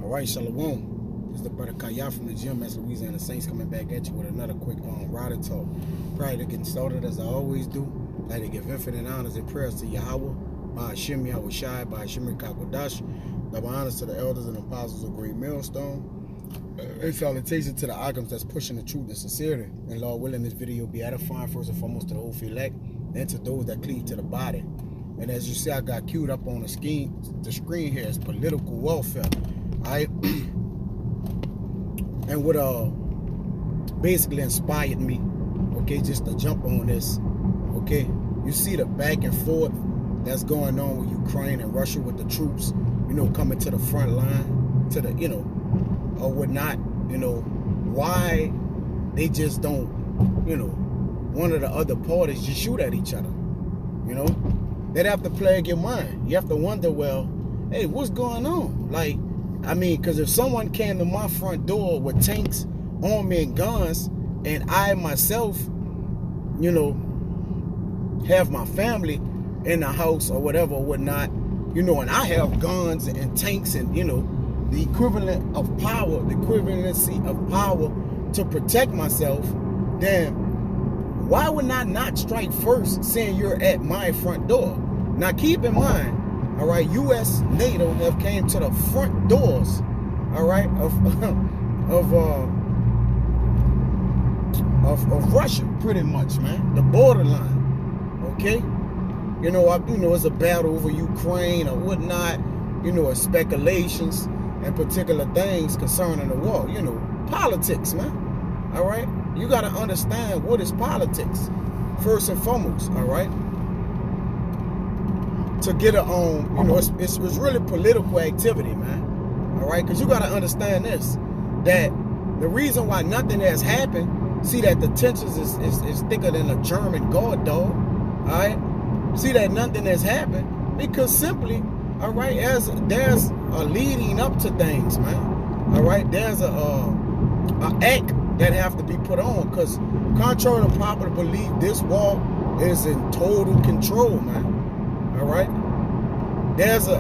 All right, Shalom. This is the brother Kaya from the gym as Louisiana Saints coming back at you with another quick rider talk. Prior to getting started, as I always do, I'd like to give infinite honors and prayers to Yahweh, by Hashem Yahweh Shai, by Hashem Kakodash, double honors to the elders and apostles of Great Millstone, and salutations to the items that's pushing the truth and sincerity. And Lord willing, this video will be edifying first and foremost to the whole elect, and to those that cleave to the body. And as you see, I got queued up on the screen here is political welfare. Alright. And what basically inspired me, okay, just to jump on this, okay, you see the back and forth that's going on with Ukraine and Russia with the troops, coming to the front line, to the, or whatnot, why they just don't, one of the other parties just shoot at each other, They'd have to plague your mind. You have to wonder, well, hey, what's going on? Like, because if someone came to my front door with tanks, army, and guns, and I myself, have my family in the house or whatever or whatnot, and I have guns and tanks and, the equivalent of power, the equivalency of power to protect myself, then why would I not strike first saying you're at my front door? Now keep in mind, all right, U.S., NATO have came to the front doors, all right, of Russia, pretty much, man, the borderline, okay? It's a battle over Ukraine or whatnot, speculations and particular things concerning the war, politics, man, all right? You got to understand what is politics, first and foremost, all right? To get it's really political activity, man. All right, because you got to understand this, that the reason why nothing has happened, see that the tensions is thicker than a German guard dog. All right, see that nothing has happened because simply, all right, as there's a leading up to things, man. All right, there's a act that have to be put on because contrary to popular belief, this war is in total control, man. All right, there's the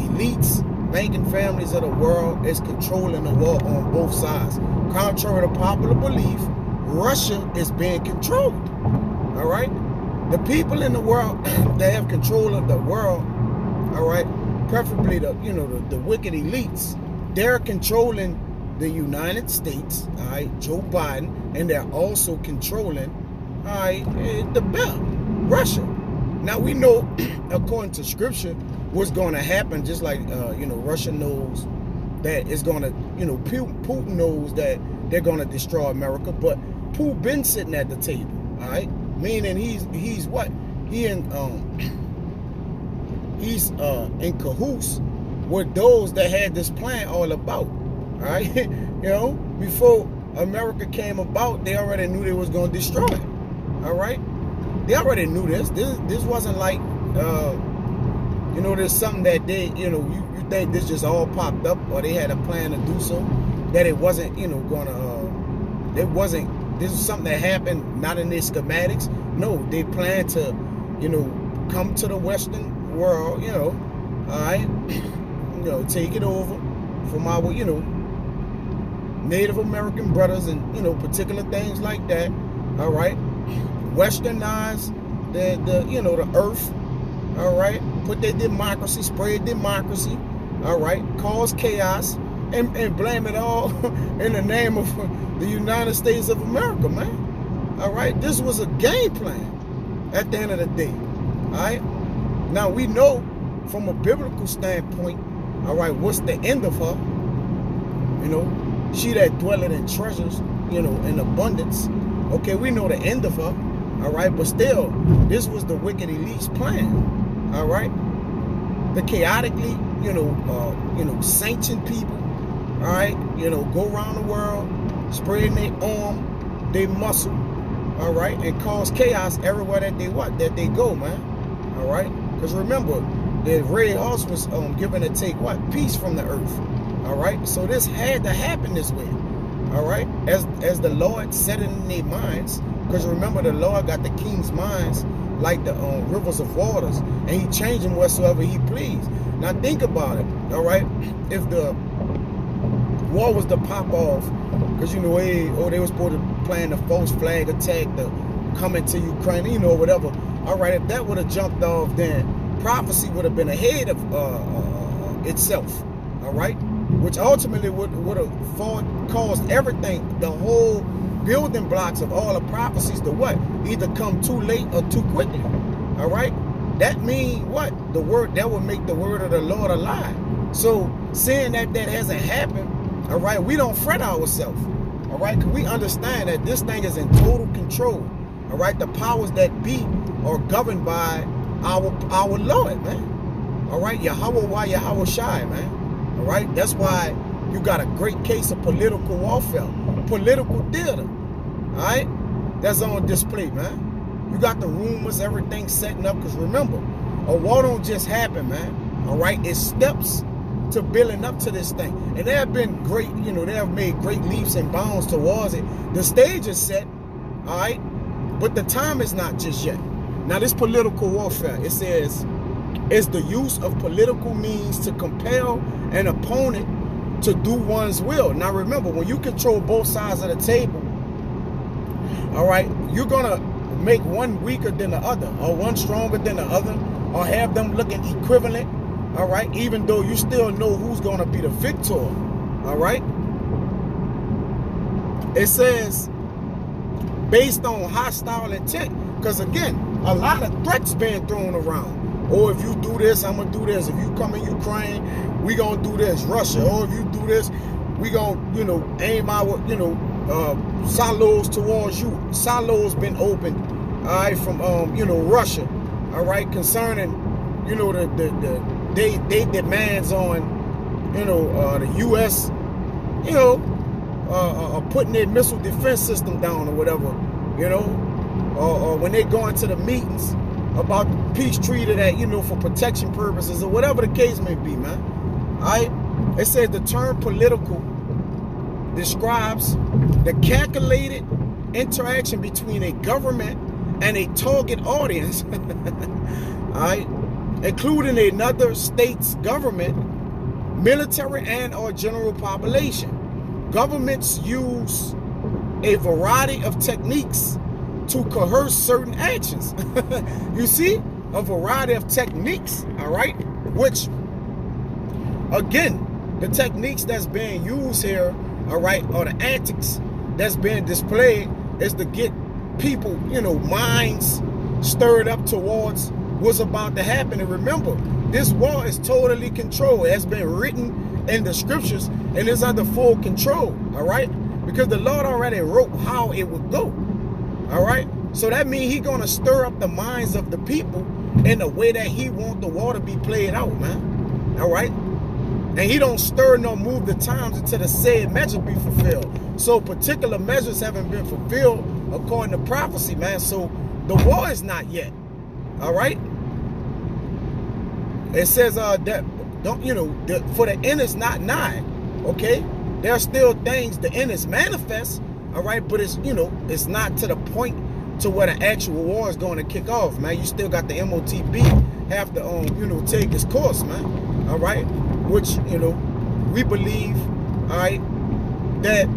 elites, banking families of the world is controlling the war on both sides. Contrary to popular belief, Russia is being controlled. All right, the people in the world that have control of the world, all right, preferably the wicked elites, they're controlling the United States, all right, Joe Biden, and they're also controlling, all right, the belt, Russia. Now we know, according to scripture, what's going to happen. Just like Russia knows that it's going to, Putin knows that they're going to destroy America. But Putin been sitting at the table, all right. Meaning he's what? He's in cahoots with those that had this plan all about, all right. Before America came about, they already knew they was going to destroy it. All right, they already knew this. This wasn't like, there's something that they, you think this just all popped up or they had a plan to do so, that it wasn't, this is something that happened not in their schematics. No, they planned to, come to the Western world, all right, take it over from our, Native American brothers and, particular things like that, all right. Westernize the earth, all right, put their democracy, spread democracy, all right, cause chaos, and blame it all in the name of the United States of America, man. All right, this was a game plan at the end of the day, all right. Now we know from a biblical standpoint, all right, what's the end of her? She that dwelleth in treasures, in abundance. Okay, we know the end of her. All right, but still, this was the wicked elite's plan. All right, the chaotically, sanctioned people. All right, go around the world, spreading their arm, their muscle. All right, and cause chaos everywhere that they go, man. All right, because remember, the red horse was given to take what? Peace from the earth. All right, so this had to happen this way. All right, as the Lord set it in their minds. Because remember, the Lord got the king's minds like the rivers of waters, and he changed them whatsoever he pleased. Now think about it, all right? If the war was to pop off, because you know, hey, they were supposed to plan the false flag attack to come into Ukraine, you know, whatever. All right, if that would have jumped off, then prophecy would have been ahead of itself, all right? Which ultimately would have caused everything, the whole building blocks of all the prophecies to what? Either come too late or too quickly, all right? That means what? The word, that would make the word of the Lord a lie. So seeing that hasn't happened, all right, we don't fret ourselves, all right? Because we understand that this thing is in total control, all right? The powers that be are governed by our Lord, man, all right? Yahweh Shai, man, all right? That's why you got a great case of political warfare, political theater, all right? That's on display, man. You got the rumors, everything setting up, because remember, a war don't just happen, man, all right? It steps to building up to this thing. And they have been great, you know, they have made great leaps and bounds towards it. The stage is set, all right? But the time is not just yet. Now, this political warfare, it says, is the use of political means to compel an opponent to do one's will. Now, remember, when you control both sides of the table, all right, you're going to make one weaker than the other, or one stronger than the other, or have them looking equivalent, all right, even though you still know who's going to be the victor, all right? It says, based on hostile intent, because again, a lot of threats being thrown around. Or if you do this, I'm going to do this. If you come in Ukraine, we going to do this. Russia. Or if you do this, we going to, you know, aim our, you know, silos towards you. Silos been opened, all right, from, you know, Russia, all right, concerning, you know, they demands on, you know, the U.S., you know, putting their missile defense system down or whatever, you know, or when they go into the meetings about the peace treaty that, you know, for protection purposes or whatever the case may be, man. All right? It says the term political describes the calculated interaction between a government and a target audience, all right, including another state's government, military, and or general population. Governments use a variety of techniques to coerce certain actions. You see, a variety of techniques, all right, which, again, the techniques that's being used here, all right, or the antics that's being displayed is to get people, you know, minds stirred up towards what's about to happen. And remember, this war is totally controlled. It has been written in the scriptures and it's under full control, all right? Because the Lord already wrote how it would go, all right? So that means He's going to stir up the minds of the people in the way that He wants the war to be played out, man, all right? And He don't stir nor move the times until the said measure be fulfilled. So particular measures haven't been fulfilled according to prophecy, man. So the war is not yet, all right? It says that, don't, you know, for the end is not nigh, okay? There are still things, the end is manifest, all right? But it's, you know, it's not to the point to where the actual war is going to kick off, man. You still got the MOTB have to, you know, take its course, man, all right? Which, you know, we believe, all right, that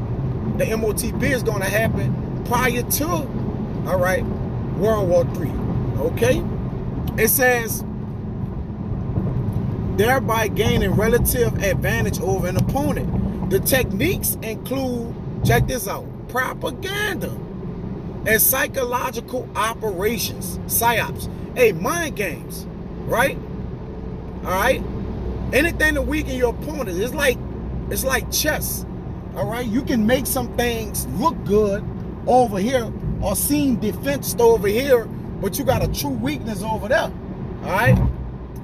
the MOTB is going to happen prior to, all right, World War III, okay? It says, thereby gaining relative advantage over an opponent. The techniques include, check this out, propaganda and psychological operations, psyops, hey, mind games, right? All right? Anything to weaken your opponent, it's like chess, all right? You can make some things look good over here or seem defensed over here, but you got a true weakness over there, all right?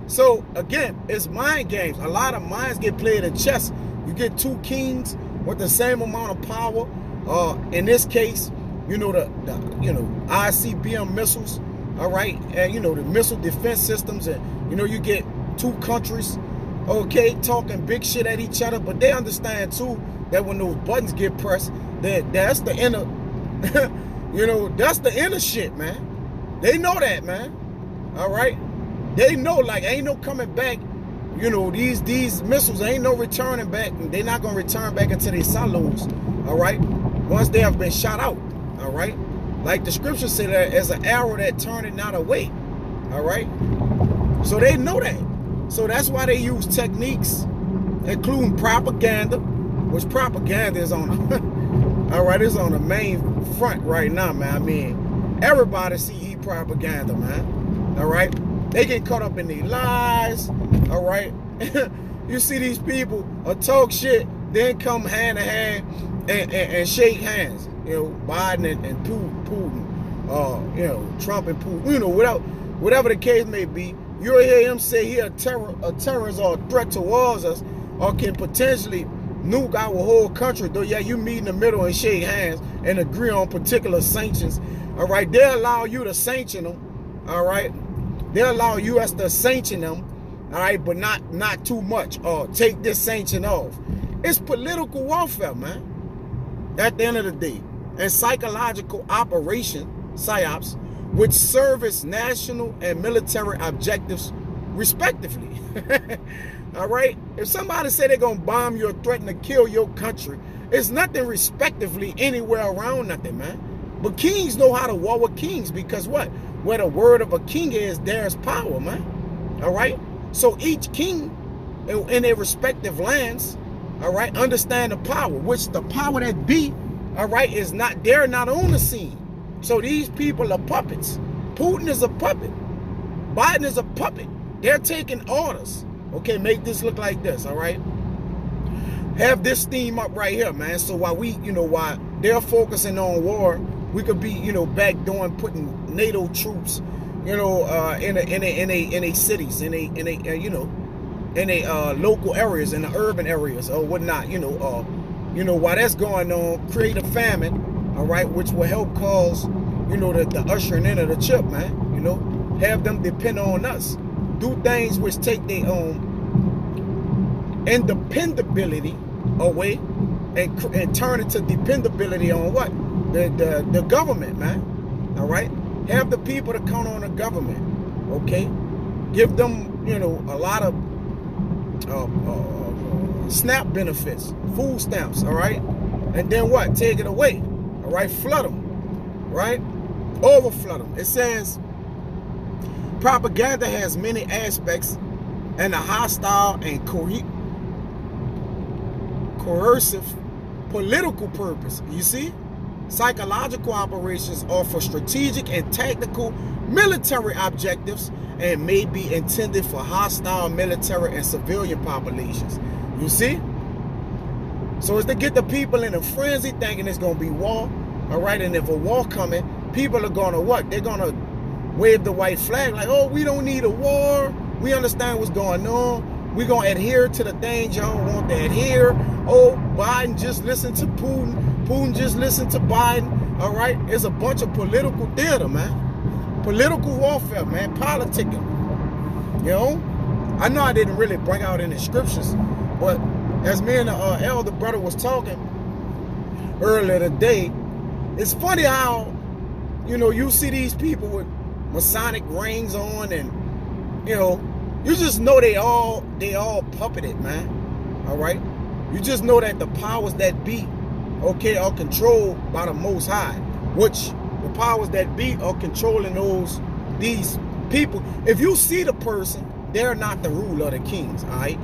So, again, it's mind games. A lot of minds get played in chess. You get two kings with the same amount of power. In this case, you know, the ICBM missiles, all right? And, you know, the missile defense systems. And, you know, you get two countries, okay, talking big shit at each other. But they understand, too, that when those buttons get pressed, that's the inner, you know, that's the inner shit, man. They know that, man. All right? They know, like, ain't no coming back, You know, these missiles ain't no returning back. They're not gonna return back into their silos, all right? Once they have been shot out, all right? Like the scripture said, that as an arrow that turneth not away, all right? So they know that. So that's why they use techniques, including propaganda, which propaganda is on, all right, it's on the main front right now, man. I mean, everybody see propaganda, man, all right? They get caught up in their lies, all right? You see these people talk shit, then come hand in hand and shake hands. You know, Biden and Putin, you know, Trump and Putin, you know, whatever the case may be. You'll hear him say he a terrorist or a threat towards us, or can potentially nuke our whole country. Though, yeah, you meet in the middle and shake hands and agree on particular sanctions, all right? They'll allow you to sanction them, all right? They'll allow us to sanction them, all right, but not too much, or take this sanction off. It's political warfare, man, at the end of the day. And psychological operation, PSYOPs, which serve as national and military objectives, respectively. All right? If somebody say they're going to bomb you or threaten to kill your country, it's nothing respectively anywhere around nothing, man. But kings know how to war with kings, because what? Where the word of a king is, there's power, man. All right? So each king in their respective lands, all right, understand the power, which the power that be, all right, is not, they're not on the scene. So these people are puppets. Putin is a puppet. Biden is a puppet. They're taking orders. Okay, make this look like this, all right? Have this theme up right here, man. So while we, you know, while they're focusing on war, we could be, you know, back doing, putting NATO troops, you know, in a cities, in a you know, in a local areas, in the urban areas or whatnot, you know, while that's going on, create a famine, all right, which will help cause, you know, the ushering in of the chip, man. You know, have them depend on us, do things which take their own independability away and turn it to dependability on what? The government, man. All right, have the people to count on the government. Okay, give them, you know, a lot of SNAP benefits, food stamps. All right, and then what? Take it away. All right, flood them. Right, overflood them. It says propaganda has many aspects and a hostile and coercive political purpose. You see? Psychological operations are for strategic and tactical military objectives and may be intended for hostile military and civilian populations. You see? So it's to get the people in a frenzy thinking it's going to be war. All right, and if a war coming, people are going to what? They're going to wave the white flag like, oh, we don't need a war. We understand what's going on. We're going to adhere to the things y'all want to adhere. Oh, Biden just listened to Putin. Putin just listened to Biden. All right? It's a bunch of political theater, man. Political warfare, man. Politicking. You know? I know I didn't really bring out any scriptures, but as me and the elder brother was talking earlier today, it's funny how, you know, you see these people with Masonic rings on and, you know, you just know they all puppeted, man. All right? You just know that the powers that be, okay, are controlled by the Most High, which the powers that be are controlling these people. If you see the person, they're not the ruler of the kings, all right?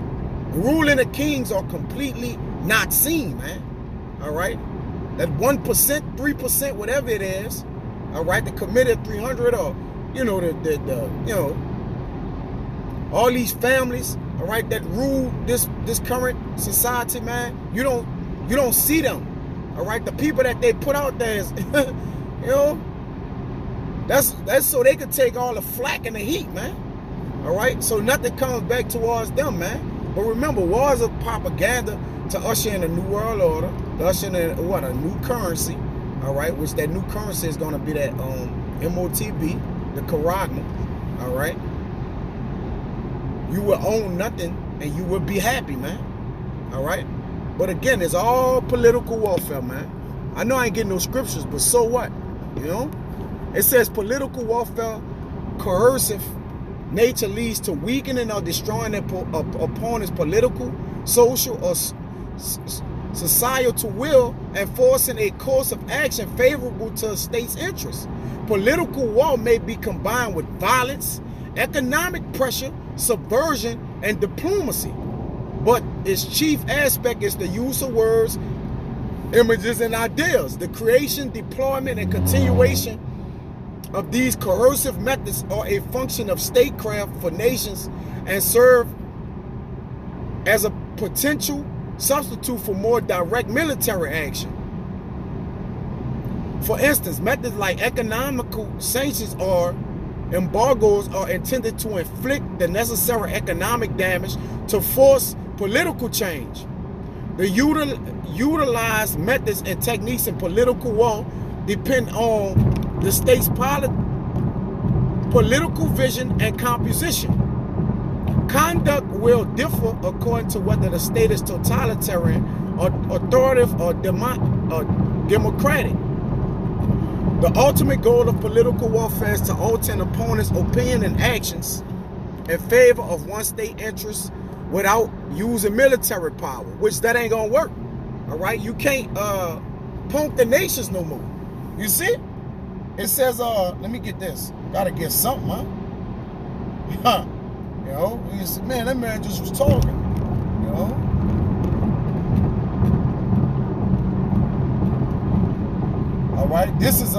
The ruling of kings are completely not seen, man. All right? That 1%, 3%, whatever it is, all right, the committed 300 or, you know, you know, all these families, all right, that rule this current society, man, you don't see them. All right, the people that they put out there is, you know, that's so they could take all the flack and the heat, man. All right, so nothing comes back towards them, man. But remember, wars of propaganda to usher in a new world order, to usher in what, a new currency, all right, which that new currency is going to be that MOTB, the Karagma, all right. You will own nothing and you will be happy, man. All right? But again, it's all political warfare, man. I know I ain't getting no scriptures, but so what? You know? It says political warfare, coercive nature leads to weakening or destroying their opponent's political, social, or societal will, and forcing a course of action favorable to a state's interests. Political war may be combined with violence, economic pressure, subversion, and diplomacy. But its chief aspect is the use of words, images, and ideas. The creation, deployment, and continuation of these coercive methods are a function of statecraft for nations and serve as a potential substitute for more direct military action. For instance, methods like economical sanctions or embargoes are intended to inflict the necessary economic damage to force political change. The utilized methods and techniques in political war depend on the state's political vision and composition. Conduct will differ according to whether the state is totalitarian, or authoritative, or democratic. The ultimate goal of political warfare is to alter an opponent's opinion and actions in favor of one state interests without using military power, which that ain't gonna work. All right, you can't punk the nations no more. You see? It says, let me get this. Gotta get something, huh? You know, you said, man, that man just was talking. You know? All right, this is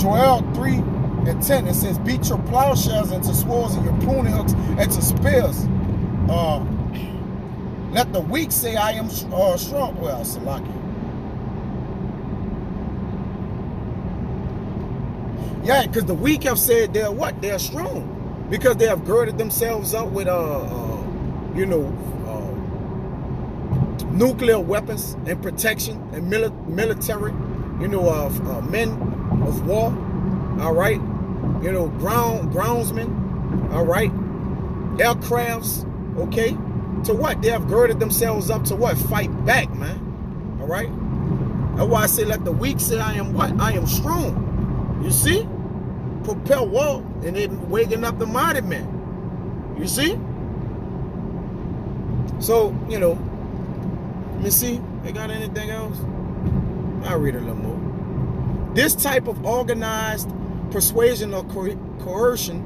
Joel 3:10. It says, beat your plowshares into swords and your pruning hooks into spears. Let the weak say, I am strong. Well, Salaki. Yeah, because the weak have said they're what? They're strong. Because they have girded themselves up with, nuclear weapons and protection and military, men of war, all right? Groundsmen, all right? Aircrafts, okay? To what? They have girded themselves up to what? Fight back, man, all right? That's why I say let the weak say I am what? I am strong. You see? Propel war, and then waking up the mighty men. You see? So, let me see. They got anything else? I'll read a little more. This type of organized persuasion or coercion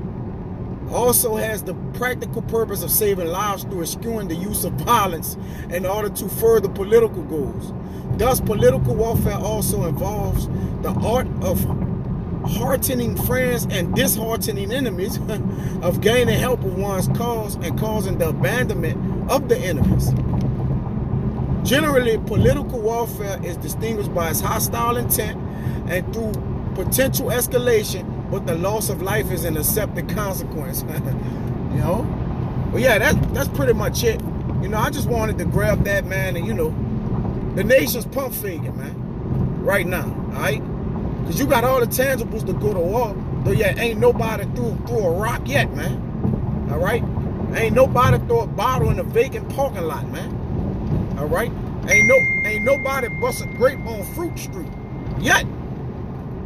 also has the practical purpose of saving lives through eschewing the use of violence in order to further political goals. Thus, political warfare also involves the art of heartening friends and disheartening enemies, of gaining help of one's cause and causing the abandonment of the enemies. Generally, political warfare is distinguished by its hostile intent and through potential escalation, but the loss of life is an accepted consequence. But yeah, that's pretty much it. I just wanted to grab that, man, and the nation's pump faking, man, right now, all right? Because you got all the tangibles to go to war, though yet ain't nobody threw a rock yet, man. All right? Ain't nobody throw a bottle in a vacant parking lot, man. All right? Ain't nobody bust a grape on Fruit Street yet.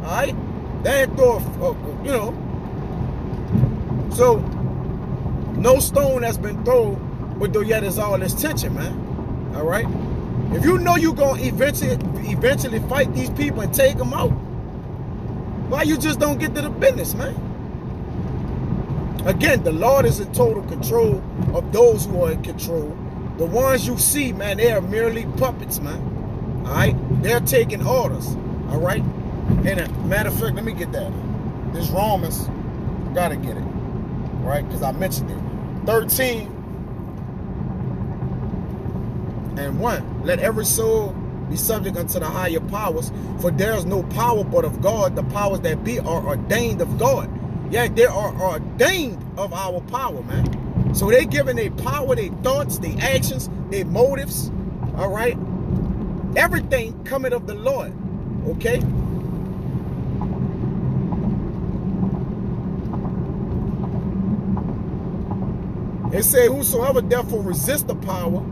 All right? They ain't throw So, no stone has been thrown, but though yet is all this tension, man. All right? If you know you're going to eventually fight these people and take them out, why you just don't get to the business, man? Again, the Lord is in total control of those who are in control. The ones you see, man, they are merely puppets, man. All right? They're taking orders, all right? And a matter of fact, let me get that. This Romans, got to get it, right? Because I mentioned it. 13 and 1. Let every soul be subject unto the higher powers, for there is no power but of God. The powers that be are ordained of God. Yeah, they are ordained of our power, man. So they giving their power, their thoughts, their actions, their motives, all right? Everything coming of the Lord, okay? It say, whosoever therefore resist the power,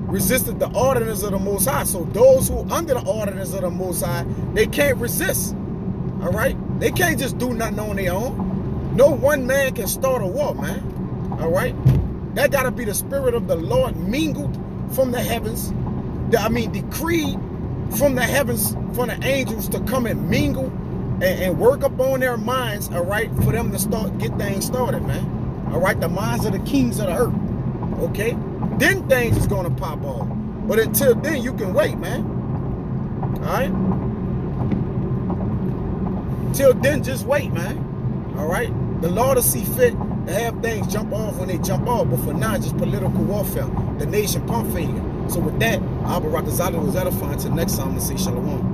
resisted the ordinance of the Most High. So those who under the ordinance of the Most High, they can't resist. All right? They can't just do nothing on their own. No one man can start a war, man. All right? That got to be the Spirit of the Lord mingled from the heavens. Decreed from the heavens for the angels to come and mingle and work upon their minds, all right, for them to get things started, man. All right? The minds of the kings of the earth. Okay? Then things is going to pop off. But until then, you can wait, man. All right? Till then, just wait, man. All right? The Lord will see fit to have things jump off when they jump off. But for now, just political warfare. The nation pump failure. So with that, Abba Rakazali was edifying. Till next time, I'm going to say shalom.